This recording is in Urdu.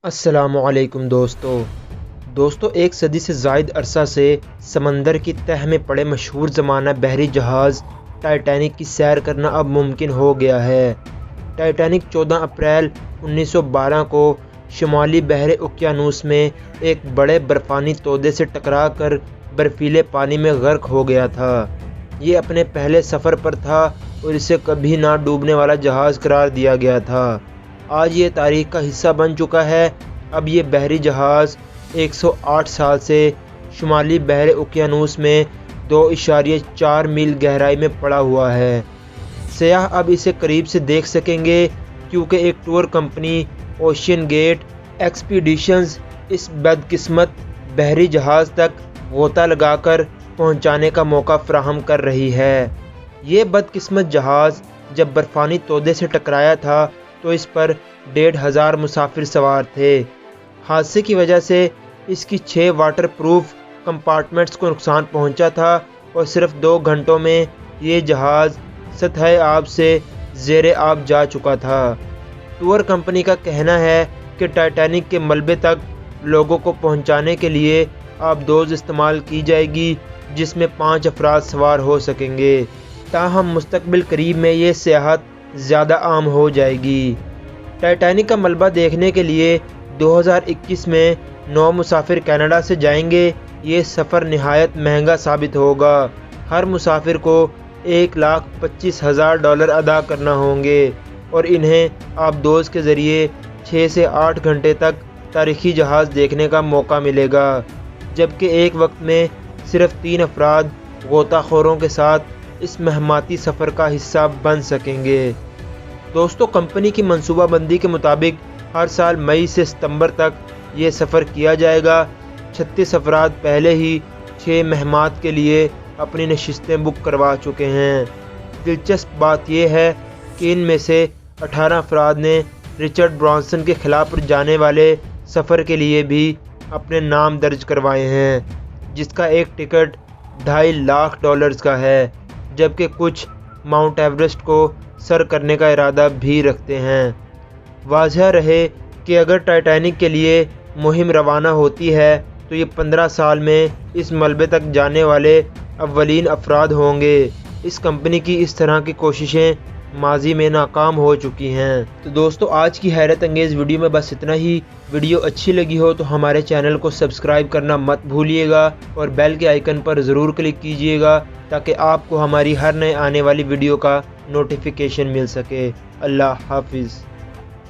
السلام علیکم دوستو ایک صدی سے زائد عرصہ سے سمندر کی تہہ میں پڑے مشہور زمانہ بحری جہاز ٹائٹینک کی سیر کرنا اب ممکن ہو گیا ہے۔ ٹائٹینک 14 اپریل 1912 کو شمالی بحر اوقیانوس میں ایک بڑے برفانی تودے سے ٹکرا کر برفیلے پانی میں غرق ہو گیا تھا۔ یہ اپنے پہلے سفر پر تھا اور اسے کبھی نہ ڈوبنے والا جہاز قرار دیا گیا تھا۔ آج یہ تاریخ کا حصہ بن چکا ہے۔ اب یہ بحری جہاز 108 سال سے شمالی بحر اوقیانوس میں 2.4 میل گہرائی میں پڑا ہوا ہے۔ سیاح اب اسے قریب سے دیکھ سکیں گے کیونکہ ایک tour company OceanGate Expeditions اس بدقسمت بحری جہاز تک غوطہ لگا کر پہنچانے کا موقع فراہم کر رہی ہے۔ یہ بدقسمت جہاز جب برفانی تودے سے ٹکرایا تھا تو اس پر 1500 مسافر سوار تھے۔ حادثے کی وجہ سے اس کی 6 واٹر پروف کمپارٹمنٹس کو نقصان پہنچا تھا اور صرف 2 گھنٹوں میں یہ جہاز سطح آب سے زیر آب جا چکا تھا۔ ٹور کمپنی کا کہنا ہے کہ ٹائٹینک کے ملبے تک لوگوں کو پہنچانے کے لیے آبدوز استعمال کی جائے گی جس میں 5 افراد سوار ہو سکیں گے، تاہم مستقبل قریب میں یہ سیاحت زیادہ عام ہو جائے گی۔ ٹائٹینک کا ملبہ دیکھنے کے لیے 2021 میں 9 مسافر کینیڈا سے جائیں گے۔ یہ سفر نہایت مہنگا ثابت ہوگا۔ ہر مسافر کو $1,25,000 ادا کرنا ہوں گے اور انہیں آبدوز کے ذریعے 6 سے 8 گھنٹے تک تاریخی جہاز دیکھنے کا موقع ملے گا، جبکہ ایک وقت میں صرف 3 افراد غوطہ خوروں کے ساتھ اس مہماتی سفر کا حصہ بن سکیں گے۔ دوستو کمپنی کی منصوبہ بندی کے مطابق ہر سال مئی سے ستمبر تک یہ سفر کیا جائے گا۔ 36 افراد پہلے ہی 6 مہمات کے لیے اپنی نشستیں بک کروا چکے ہیں۔ دلچسپ بات یہ ہے کہ ان میں سے 18 افراد نے رچرڈ برانسن کے خلاف جانے والے سفر کے لیے بھی اپنے نام درج کروائے ہیں، جس کا ایک ٹکٹ $2.5 لاکھ کا ہے، جبکہ کچھ ماؤنٹ ایوریسٹ کو سر کرنے کا ارادہ بھی رکھتے ہیں۔ واضح رہے کہ اگر ٹائٹینک کے لیے مہم روانہ ہوتی ہے تو یہ 15 سال میں اس ملبے تک جانے والے اولین افراد ہوں گے۔ اس کمپنی کی اس طرح کی کوششیں ماضی میں ناکام ہو چکی ہیں۔ تو دوستو آج کی حیرت انگیز ویڈیو میں بس اتنا ہی۔ ویڈیو اچھی لگی ہو تو ہمارے چینل کو سبسکرائب کرنا مت بھولیے گا اور بیل کے آئیکن پر ضرور کلک کیجیے گا تاکہ آپ کو ہماری ہر نئے آنے والی ویڈیو کا نوٹیفیکیشن مل سکے۔ اللہ حافظ۔